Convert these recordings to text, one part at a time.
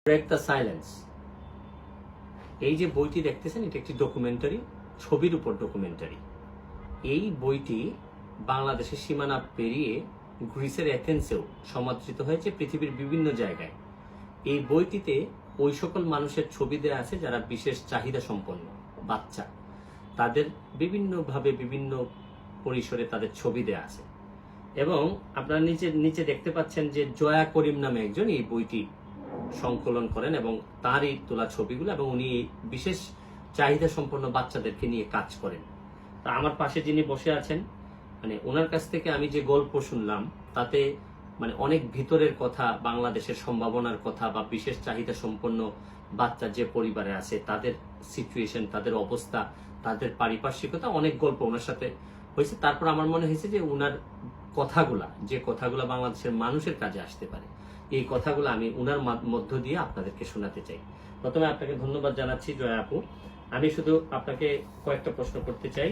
Break the silence, এই যে বইটি দেখতেছেন এটা একটি ডকুমেন্টারি, ছবির উপর ডকুমেন্টারি। এই বইটি বাংলাদেশের সীমানা পেরিয়ে গ্রিসের এথেন্সেও সমাদৃত হয়েছে, পৃথিবীর বিভিন্ন জায়গায়। এই বইটিতে ওই সকল মানুষের ছবি দেওয়া আছে যারা বিশেষ চাহিদা সম্পন্ন বাচ্চা, তাদের বিভিন্নভাবে বিভিন্ন পরিসরে তাদের ছবি দেওয়া আছে। এবং আপনারা নিচে দেখতে পাচ্ছেন যে জয়া করিম নামে একজন এই বইটি সংকলন করেন এবং তারই তোলা ছবিগুলো, এবং উনি বিশেষ চাহিদা সম্পন্ন বাচ্চাদেরকে নিয়ে কাজ করেন। তা আমার পাশে যিনি বসে আছেন, মানে ওনার কাছ থেকে আমি যে গল্প শুনলাম তাতে মানে অনেক ভিতরের কথা, বাংলাদেশের সম্ভাবনার কথা বা বিশেষ চাহিদা সম্পন্ন বাচ্চা যে পরিবারে আছে তাদের সিচুয়েশন, তাদের অবস্থা, তাদের পারিপার্শ্বিকতা, অনেক গল্প ওনার সাথে হয়েছে। তারপর আমার মনে হয়েছে যে ওনার যে কথাগুলা বাংলাদেশের মানুষের কাজে আসতে পারে, এই কথাগুলো আমি ওনার মধ্য দিয়ে আপনাদেরকে শোনাতে চাই। প্রথমে আপনাকে ধন্যবাদ জানাচ্ছি জয়া আপু। আমি শুধু আপনাকে কয়েকটা প্রশ্ন করতে চাই।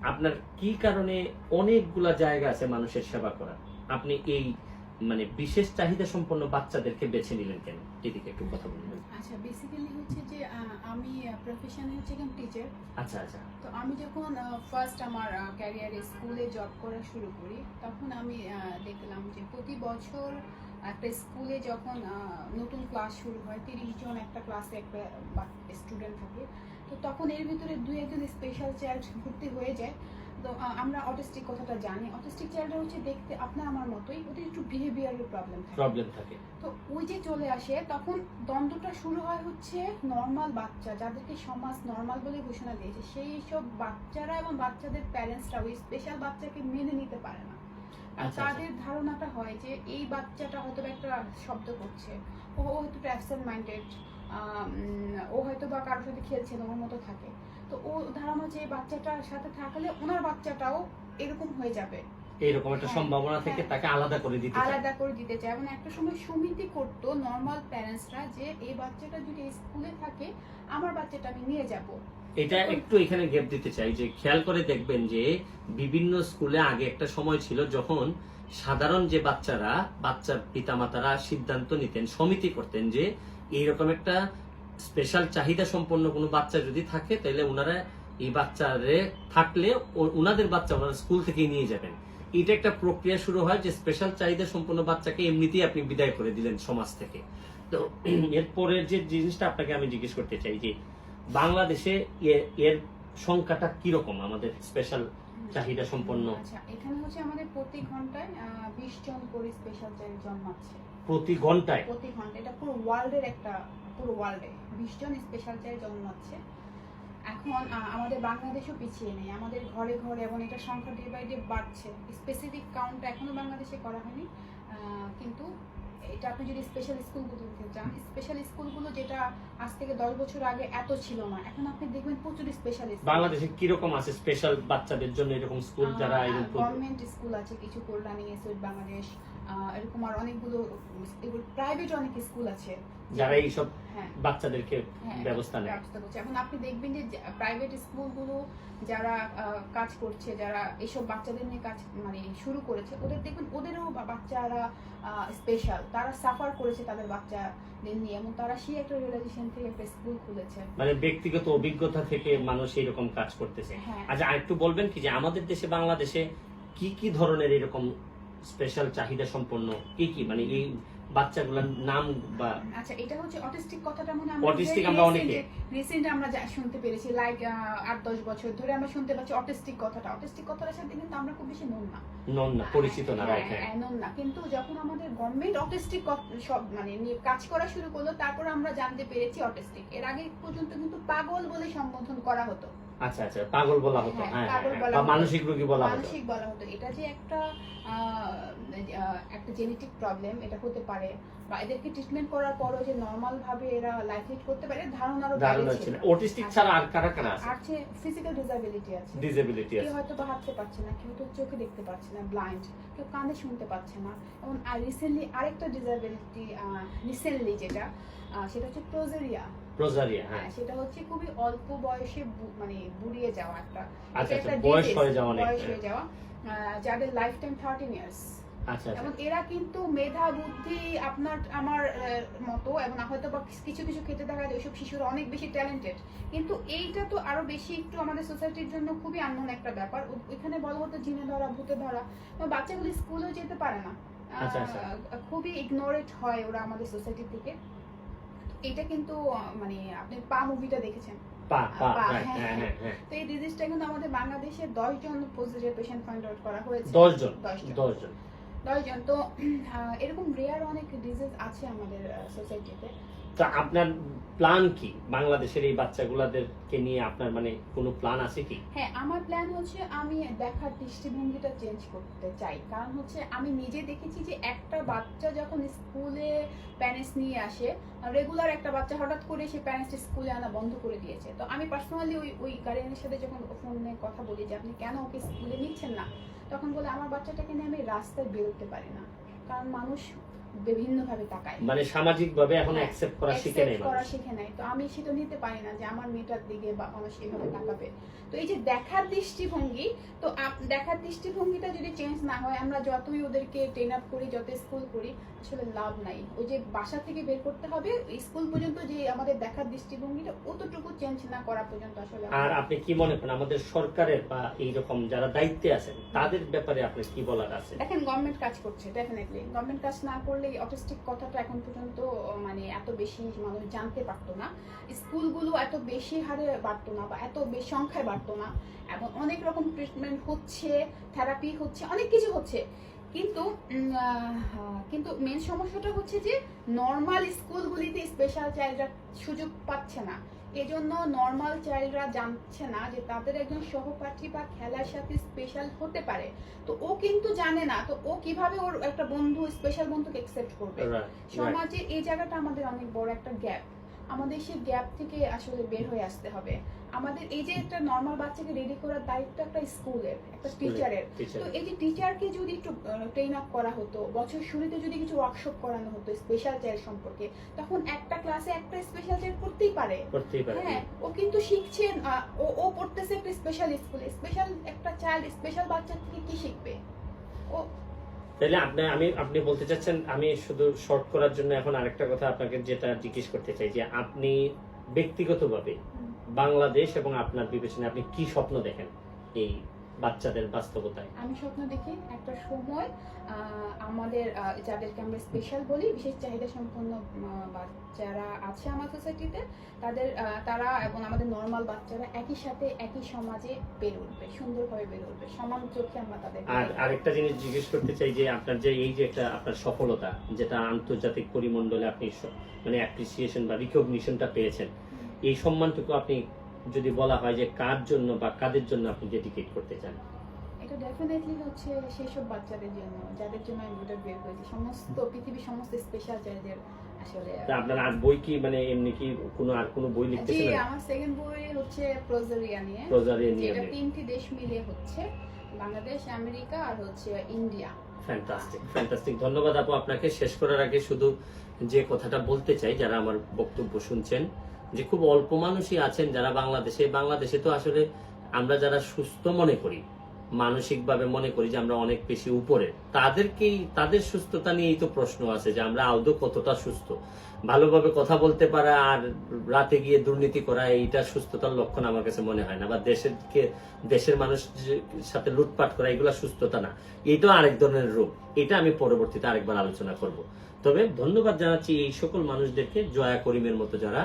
আপনার কি কারণে অনেকগুলা জায়গা আছে মানুষের সেবা করার, আপনি এই মানে বিশেষ চাহিদা সম্পন্ন বাচ্চাদেরকে বেছে নিলেন কেন, এদিকে একটু কথা বলবেন? আচ্ছা, বেসিক্যালি হচ্ছে যে আমি প্রফেশনে হচ্ছে একজন টিচার। আচ্ছা। তো আমি যখন ফার্স্ট আমার ক্যারিয়ারে স্কুলে জব করা শুরু করি, তখন আমি দেখলাম যে প্রতি বছর একটা স্কুলে যখন নতুন ক্লাস শুরু হয়, 30 জন একটা ক্লাসে একটা স্টুডেন্ট থাকে, তো তখন এর ভিতরে 2-1 স্পেশাল চাইল্ড ভর্তি হয়ে যায়। তো আমরা অটিস্টিক কথাটা জানি, অটিস্টিক চাইল্ডরা হচ্ছে দেখতে আপনার আমার মতোই, ওদের একটু বিহেভিয়ারের প্রবলেম থাকে। তো ওই যে চলে আসে, তখন দ্বন্দ্বটা শুরু হয় হচ্ছে নর্মাল বাচ্চা, যাদেরকে সমাজ নর্মাল বলে ঘোষণা দিয়েছে, সেই সব বাচ্চারা এবং বাচ্চাদের প্যারেন্টসরা ওই স্পেশাল বাচ্চাকে মেনে নিতে পারে না। তাদের ধারণাটা হয় যে এই বাচ্চাটা হয়তো একটা শব্দ করছে, ও হয়তো অ্যাবসেন্ট মাইন্ডেড, ও হয়তো বা কারোর সাথে খেলছে না, ওর মতো থাকে। তো ও ধারণা যে বাচ্চাটার সাথে থাকলে ওনার বাচ্চাটাও এরকম হয়ে যাবে, এরকম একটা সম্ভাবনা থেকে তাকে আলাদা করে দিতে চায়। এবং একটা সময় সমিতি করতো নর্মাল প্যারেন্টসরা যে এই বাচ্চাটা যদি স্কুলে থাকে, আমার বাচ্চাটা আমি নিয়ে যাব। এটা একটু এখানে গ্যাপ দিতে চাই যে খেয়াল করে দেখবেন যে বিভিন্ন স্কুলে আগে একটা সময় ছিল যখন সাধারণ যে বাচ্চার পিতামাতারা সিদ্ধান্ত নিতেন, সমিতি করতেন যে এইরকম একটা স্পেশাল চাহিদা সম্পন্ন কোনো বাচ্চা যদি থাকে তাহলে ওনারা এই বাচ্চারে থাকলে ওনাদের বাচ্চা ওনারা স্কুল থেকে নিয়ে যাবেন। এটা একটা প্রক্রিয়া শুরু হয় যে স্পেশাল চাহিদা সম্পন্ন বাচ্চাকে এমনিতেই আপনি বিদায় করে দিলেন সমাজ থেকে। তো এরপরের যে জিনিসটা আপনাকে আমি জিজ্ঞেস করতে চাই যে বাংলাদেশে এর সংখ্যাটা কিরকম, আমাদের স্পেশাল চাহিদা সম্পন্ন? আচ্ছা, এখানে হচ্ছে আমাদের প্রতি ঘন্টায় 20 জন করে স্পেশাল চাইল্ড জন্মাচ্ছে। প্রতি ঘন্টায়? এটা পুরো ওয়ার্ল্ডে 20 জন স্পেশাল চাইল্ড জন্মাচ্ছে। এখন আমাদের বাংলাদেশও পিছিয়ে নেই, আমাদের ঘরে ঘরে, এবং এটা সংখ্যা ডে বাই ডে বাড়ছে। স্পেসিফিক কাউন্ট এখনো বাংলাদেশে করা হয়নি, কিন্তু এটা আপনি যদি স্পেশাল স্কুলগুলোতে যান, স্পেশাল স্কুলগুলো যেটা আজ থেকে 10 বছর আগে এত ছিল না, এখন আপনি দেখবেন প্রচুর স্পেশাল স্কুল। বাংলাদেশে কিরকম আছে স্পেশাল বাচ্চাদের জন্য এরকম স্কুল? যারা গভর্নমেন্ট স্কুল আছে কিছু, কল্যাণী, এসওএইচ বাংলাদেশ, এরকম আর অনেকগুলো প্রাইভেট অনেক স্কুল আছে যারা এইসব বাচ্চাদেরকে ব্যবস্থা নেয়। এখন আপনি দেখবেন যে প্রাইভেট স্কুলগুলো যারা কাজ করছে, যারা এইসব বাচ্চাদের নিয়ে কাজ মানে শুরু করেছে, ওদের দেখবেন ওদেরও বাচ্চারা স্পেশাল, তারা সাফার করেছে তাদের বাচ্চাদের নিয়ে, এবং তারা সেই একটা রিয়েলাইজেশন থেকে একটা স্কুল খুলেছে, মানে ব্যক্তিগত অভিজ্ঞতা থেকে মানুষ এরকম কাজ করতেছে। আচ্ছা, আরেকটু বলবেন কি যে আমাদের দেশে বাংলাদেশে কি ধরনের এরকম স্পেশাল চাহিদা সম্পন্ন কি মানে এই বাচ্চাগুলোর নাম? বা আচ্ছা, এটা হচ্ছে অটিস্টিক কথাটা মনে আমরা অনেকে রিসেন্ট আমরা শুনতে পেরেছি, লাইক 8-10 বছর ধরে আমরা শুনতে পাচ্ছি অটিস্টিক কথাটার সাথে কিন্তু আমরা খুব বেশি নন না পরিচিত না, নন না। কিন্তু যখন আমাদের গভর্নমেন্ট অটিস্টিক সব মানে নিয়ে কাজ করা শুরু করলো, তারপর আমরা জানতে পেরেছি অটিস্টিক। এর আগে পর্যন্ত কিন্তু পাগল বলে সম্বোধন করা হতো। আচ্ছা, পাগল বলা হতো, বা মানসিক রোগী বলা হতো। এটা যে একটা জেনেটিক প্রবলেম, এটা হতে পারে, বা এদেরকে ট্রিটমেন্ট করার পরও যে নরমাল ভাবে এরা লাইফ লিড করতে পারে ধারণারও বাইরে ছিল। অটিস্টিক ছাড়া আর কারা আছে? আছে ফিজিক্যাল ডিসএবিলিটি আছে, কেউ হয়তো বা হাঁটতে পারছে না, কেউ তো চোখে দেখতে পাচ্ছে না, ব্লাইন্ড, কেউ কানে শুনতে পাচ্ছে না। এবং রিসেন্টলি আরেকটা ডিসএবিলিটি যেটা সেটা হচ্ছে প্রোজেরিয়া। সেটা হচ্ছে খুবই অল্প বয়সে মানে বুড়িয়ে যাওয়া একটা বয়স হয়ে যাওয়া, যাদের লাইফ টাইম 13 ইয়ার্স আচ্ছা এবং এরা কিন্তু মেধা বুদ্ধি আপনার আমার মতো, এবং হয়তো বা কিছু কিছু ক্ষেত্রে দেখা যায় ওইসব শিশুরা অনেক বেশি ট্যালেন্টেড, কিন্তু এইটা তো আরো বেশি একটু আমাদের সোসাইটির জন্য খুবই আননোন একটা ব্যাপার। ওইখানে বলা হতো জিনে ধরা, ভূতে ধরা, বাচ্চাগুলো স্কুলেও যেতে পারে না, আচ্ছা, আচ্ছা। খুবই ইগনোরেট হয় ওরা আমাদের সোসাইটি থেকে। এটা কিন্তু মানে আপনি পা মুভিটা দেখেছেন, পা পা পা, right, হ্যাঁ, হ্যাঁ হ্যাঁ। হ্যাঁ তো এই ডিজিজটা কিন্তু আমাদের বাংলাদেশে 10 জন পজিটিভ পেশেন্ট ফাইন্ড আউট করা হয়েছে। 10 জন 10 জন। তো এরকম রেয়ার অনেক ডিজিজ আছে আমাদের সোসাইটিতে। তো আপনার প্ল্যান কি বাংলাদেশের এই বাচ্চাগুলাদেরকে নিয়ে? আপনার মানে কোনো প্ল্যান আছে কি? হ্যাঁ, আমার প্ল্যান হচ্ছে আমি দেখার দৃষ্টিভঙ্গিটা চেঞ্জ করতে চাই। কারণ হচ্ছে আমি নিজে দেখেছি যে একটা বাচ্চা যখন স্কুলে প্যারেন্টস নিয়ে আসে, রেগুলার একটা বাচ্চা হঠাৎ করে সে প্যারেন্টস স্কুলে আনা বন্ধ করে দিয়েছে। তো আমি পার্সোনালি ওই গার্ডিয়ানের সাথে যখন ফোনে কথা বলি যে আপনি কেন ওকে স্কুলে নিচ্ছেন না, তখন বলে আমার বাচ্চাটাকে নিয়ে আমি রাস্তায় বেরোতে পারি না, কারণ মানুষ বিভিন্নভাবে তাকায়, মানে সামাজিক ভাবে এখন হ্যাঁ, অ্যাকসেপ্ট করা শিখে নেই করা মানুষ। শিখে নাই। তো আমি সেটা নিতে পারি না যে আমার মেয়েটার দিকে বা মানুষ এভাবে তাকাবে। তো এই যে দেখার দৃষ্টিভঙ্গি, তো দেখার দৃষ্টিভঙ্গিটা যদি চেঞ্জ না হয়, আমরা যতই ওদেরকে ট্রেন আপ করি, যত স্কুল করি, আসলে লাভ নাই। ওই যে বাসা থেকে বের করতে হবে, স্কুল পর্যন্ত যে আমাদের দেখার দৃষ্টিভঙ্গিটা অতটুকু চেঞ্জ না করা পর্যন্ত আসলে আর আপনি কি মনে করেন আমাদের সরকারের বা এইরকম যারা দায়িত্বে আছেন তাদের ব্যাপারে আপনার কি বলার আছে? দেখেন, গভর্নমেন্ট কাজ করছে, ডেফিনেটলি গভর্নমেন্ট কাজ না করলে অটিস্টিক কথাটা এখন পর্যন্ত মানে এত বেশি মানুষ জানতে পারতো না, স্কুলগুলো এত বেশি হারে বাড়তো না বা এত বেশি সংখ্যায় বাড়তো না, এবং অনেক রকম ট্রিটমেন্ট হচ্ছে, থেরাপি হচ্ছে, অনেক কিছু হচ্ছে। কিন্তু কিন্তু মেন সমস্যাটা হচ্ছে যে নর্মাল স্কুলগুলিতে স্পেশাল চাইল্ডরা সুযোগ পাচ্ছে না। এজন্য নর্মাল চাইল্ডরা জানছে না যে তাদের একজন সহপাঠী বা খেলার সাথে স্পেশাল হতে পারে। তো ও কিন্তু জানে না, তো ও কিভাবে ওর একটা বন্ধু, স্পেশাল বন্ধুকে অ্যাকসেপ্ট করবে? সমাজে এই জায়গাটা আমাদের অনেক বড় একটা গ্যাপ। আমাদের সেই গ্যাপ থেকে আসলে বের হয়ে আসতে হবে। আমাদের এই যে একটা নর্মাল বাচ্চাকে রেডি করার দায়িত্ব একটা স্কুলের, একটা টিচারের। তো এই যে টিচারকে যদি একটু ট্রেন আপ করা হতো, বছর শুরুতে যদি কিছু ওয়ার্কশপ করানো হতো স্পেশাল চাইল্ড সম্পর্কে, তখন একটা ক্লাসে একটা স্পেশাল চাইল্ড করতেই পারে। হ্যাঁ, ও কিন্তু শিখছে, ও পড়তেছে একটা স্পেশাল স্কুলে, স্পেশাল একটা চাইল্ড স্পেশাল বাচ্চা থেকে কি শিখবে ও? তাহলে আপনি বলতে চাচ্ছেন, আমি শুধু শর্ট করার জন্য এখন আরেকটা কথা আপনাকে যেটা জিজ্ঞেস করতে চাই, যে আপনি ব্যক্তিগতভাবে বাংলাদেশ এবং আপনার বিবেচনায় আপনি কি স্বপ্ন দেখেন এই বাচ্চাদের বাস্তবতায়? আমি স্বপ্ন দেখি একটা সময় আমাদের যাদেরকে আমরা স্পেশাল বলি, বিশেষ চাহিদা সম্পন্ন বাচ্চারা আছে আমার সোসাইটিতে, তারা এবং আমাদের নর্মাল বাচ্চারা একই সাথে একই সমাজে বেড়ে উঠবে, সুন্দরভাবে বেড়ে উঠবে, সমান চোখে আমরা তাদের। আর আরেকটা জিনিস জিজ্ঞেস করতে চাই, যে আপনার যে এই যে একটা আপনার সফলতা, যেটা আন্তর্জাতিক পরিমণ্ডলে আপনি মানে অ্যাপ্রিসিয়েশন বা রিকগনিশনটা পেয়েছেন, এই সম্মানটুকু আপনি যদি বলা হয় যে কার জন্য বা কাদের জন্য আপনি ডেডিকেট করতে চান? এটা ডেফিনেটলি হচ্ছে সেসব বাচ্চাদের জন্য যাদের জন্য আমি বইটা বের করেছি, সমস্ত পৃথিবীর সমস্ত স্পেশাল চাইল্ডদের আসলে। আপনার আর বই কি মানে এমনি কি আর কোনো বই জি, লিখতেছেন? আমার সেকেন্ড বই হচ্ছে প্রোজারিয়া নিয়ে। এটা 3টি দেশ মিলিয়ে হচ্ছে, বাংলাদেশ, আমেরিকা আর হচ্ছে ইন্ডিয়া। ফ্যান্টাস্টিক। ধন্যবাদ আপু আপনাকে। শেষ করার আগে শুধু যে কথাটা বলতে চাই, যারা আমার বক্তব্য শুনছেন, যে খুব অল্প মানুষই আছেন যারা বাংলাদেশে তো আসলে আমরা যারা সুস্থ মনে করি, মানসিকভাবে মনে করি যে আমরা অনেক বেশি উপরে, তাদের সুস্থতা নিয়েই তো প্রশ্ন আছে যে আমরা আদৌ কতটা সুস্থ। ভালোভাবে কথা বলতে পারা আর রাতে গিয়ে দুর্নীতি করা, এইটা সুস্থতার লক্ষণ আমার কাছে মনে হয় না। বা দেশের মানুষ সাথে লুটপাট করা, এগুলা সুস্থতা না, এইটাও আরেক ধরনের রূপ। এটা আমি পরবর্তীতে আরেকবার আলোচনা করব। তবে ধন্যবাদ জানাচ্ছি এই সকল মানুষদেরকে, জয়া করিমের মতো, যারা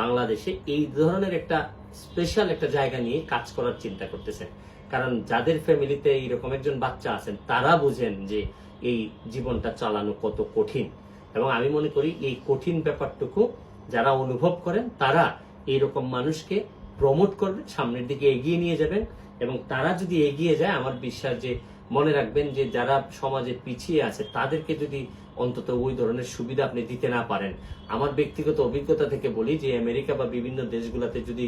বাংলাদেশে এই ধরনের একটা স্পেশাল একটা জায়গা নিয়ে কাজ করার চিন্তা করতেছেন। কারণ যাদের ফ্যামিলিতে এইরকম একজন বাচ্চা আছেন, তারা বুঝেন যে এই জীবনটা চালানো কত কঠিন। এবং আমি মনে করি এই কঠিন ব্যাপারটুকু যারা অনুভব করেন, তারা এইরকম মানুষকে প্রমোট করবেন, সামনের দিকে এগিয়ে নিয়ে যাবেন। এবং তারা যদি এগিয়ে যায়, আমার বিশ্বাস যে মনে রাখবেন যে যারা সমাজে পিছিয়ে আছে তাদেরকে যদি অন্তত ওই ধরনের সুবিধা আপনি দিতে না পারেন, আমার ব্যক্তিগত অভিজ্ঞতা থেকে বলি যে আমেরিকা বা বিভিন্ন দেশগুলোতে যদি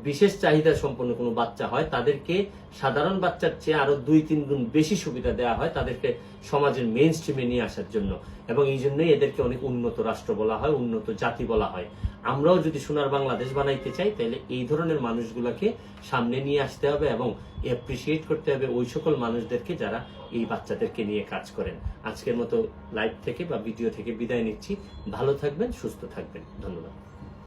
বিশেষ চাহিদা সম্পন্ন কোনো বাচ্চা হয়, তাদেরকে সাধারণ বাচ্চার চেয়ে আরো 2-3 গুণ বেশি সুবিধা দেওয়া হয় তাদেরকে সমাজের মেইন স্ট্রিমে নিয়ে আসার জন্য। এবং এই জন্যই এদেরকে অনেক উন্নত রাষ্ট্র বলা হয়, উন্নত জাতি বলা হয়। আমরাও যদি সোনার বাংলাদেশ বানাইতে চাই তাহলে এই ধরনের মানুষগুলোকে সামনে নিয়ে আসতে হবে এবং অ্যাপ্রিসিয়েট করতে হবে ওই সকল মানুষদেরকে যারা এই বাচ্চাদেরকে নিয়ে কাজ করেন। আজকের মতো লাইভ থেকে বা ভিডিও থেকে বিদায় নিচ্ছি। ভালো থাকবেন, সুস্থ থাকবেন। ধন্যবাদ।